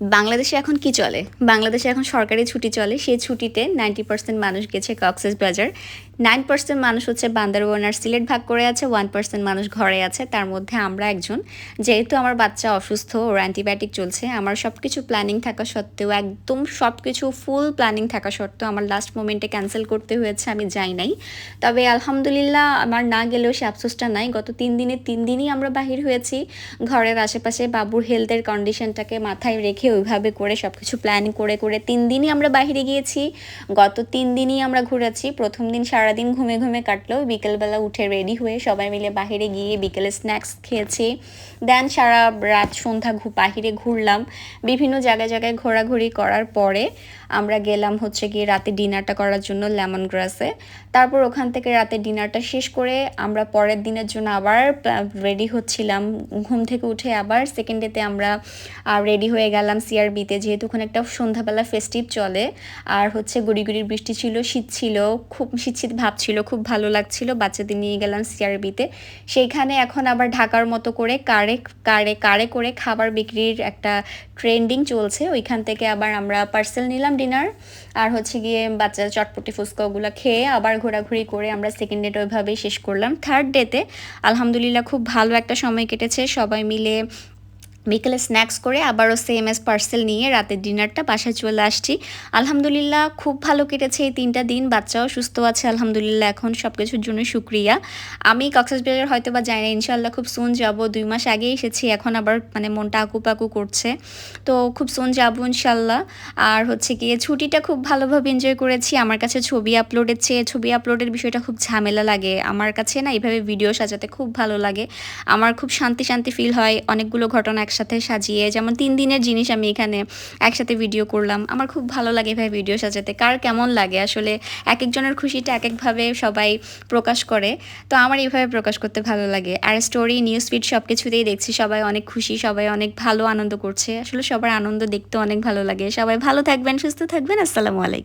বাংলাদেশে এখন কি চলে? বাংলাদেশে এখন সরকারি ছুটি চলে। সেই ছুটিতে 90% মানুষ গেছে কক্সবাজার। 9% মানুষ হচ্ছে বান্দরবন আর সিলেট ভাগ করে আছে, 1% মানুষ ঘরে আছে। তার মধ্যে আমরা একজন। যেহেতু আমার বাচ্চা অসুস্থ, ওর অ্যান্টিবায়োটিক চলছে। আমার সবকিছু প্ল্যানিং থাকা সত্ত্বেও, একদম সবকিছু ফুল প্ল্যানিং থাকা সত্ত্বেও আমার লাস্ট মোমেন্টে ক্যানসেল করতে হয়েছে, আমি যাই নাই। তবে আলহামদুলিল্লাহ আমার না গেলেও সে আফসোসটা নাই। গত 3 দিনে 3 দিনই আমরা বাহির হয়েছি। ঘরের আশেপাশে বাবুর হেলথের কন্ডিশনটাকে মাথায় রেখে ওইভাবে করে সব কিছু প্ল্যান করে করে 3 দিনই আমরা বাইরে গিয়েছি। গত 3 দিনই আমরা ঘুরেছি। প্রথম দিন সারাদিন ঘুমে ঘুমে কাটলো, বিকেলবেলা উঠে রেডি হয়ে সবাই মিলে বাইরে গিয়ে বিকেলে স্ন্যাক্স খেয়েছি। দেন সারা রাত সন্ধ্যা বাহিরে ঘুরলাম। বিভিন্ন জায়গায় জায়গায় ঘোরাঘুরি করার পরে আমরা গেলাম হচ্ছে গিয়ে রাতে ডিনারটা করার জন্য লেমন গ্রাসে। তারপর ওখান থেকে রাতে ডিনারটা শেষ করে আমরা পরের দিনের জন্য আবার রেডি হচ্ছিলাম। ঘুম থেকে উঠে আবার সেকেন্ড ডেতে আমরা রেডি হয়ে গেলাম সিআরবিতে, যেহেতু ওখানে একটা সন্ধ্যাবেলা ফেস্টিভ চলে। আর হচ্ছে গুড়ি গুড়ির বৃষ্টি ছিল, শীত ছিল, খুব শীত শীত ভাব ছিল, খুব ভালো লাগছিল। বাচ্চাদের নিয়ে গেলাম সিআরবিতে। সেইখানে এখন আবার ঢাকার মতো করে কারে কারে কারে করে খাবার বিক্রির একটা ট্রেন্ডিং চলছে। ওইখান থেকে আবার আমরা পার্সেল নিলাম ডিনার, আর হচ্ছে গিয়ে বাচ্চারা চটপটি ফুচকা ওগুলো খেয়ে আবার ঘোরাঘুরি করে আমরা সেকেন্ড ডেটা ওইভাবেই শেষ করলাম। থার্ড ডেতে আলহামদুলিল্লাহ খুব ভালো একটা সময় কেটেছে। সবাই মিলে বিকেলে স্ন্যাক্স করে আবারও সেম এস পার্সেল নিয়ে রাতের ডিনারটা বাসায় চলে আসছি। আলহামদুলিল্লাহ খুব ভালো কেটেছে এই 3টা দিন। বাচ্চাও সুস্থ আছে আলহামদুলিল্লাহ, এখন সব কিছুর জন্য শুক্রিয়া। আমি কক্সবাজার হয়তো বা যাই না, ইনশাল্লাহ খুব সুন যাব। 2 মাস আগে এসেছি, এখন আবার মানে মনটা আকুপাকু করছে। তো খুব সুন যাবো ইনশাল্লাহ। আর হচ্ছে গিয়ে ছুটিটা খুব ভালোভাবে এনজয় করেছি। আমার কাছে ছবি আপলোডের চেয়ে ছবি আপলোডের বিষয়টা খুব ঝামেলা লাগে আমার কাছে, না এইভাবে ভিডিও সাজাতে খুব ভালো লাগে। আমার খুব শান্তি শান্তি ফিল হয় অনেকগুলো ঘটনা একসাথে সাজিয়ে। যেমন 3 দিনের জিনিস আমি এখানে একসাথে ভিডিও করলাম। আমার খুব ভালো লাগে এভাবে ভিডিও সাজাতে। কার কেমন লাগে আসলে, এক একজনের খুশিটা এক একভাবে সবাই প্রকাশ করে। তো আমার এইভাবে প্রকাশ করতে ভালো লাগে। আর স্টোরি, নিউজ ফিড সব কিছুতেই দেখছি সবাই অনেক খুশি, সবাই অনেক ভালো আনন্দ করছে। আসলে সবার আনন্দ দেখতে অনেক ভালো লাগে। সবাই ভালো থাকবেন, সুস্থ থাকবেন। আসসালামু আলাইকুম।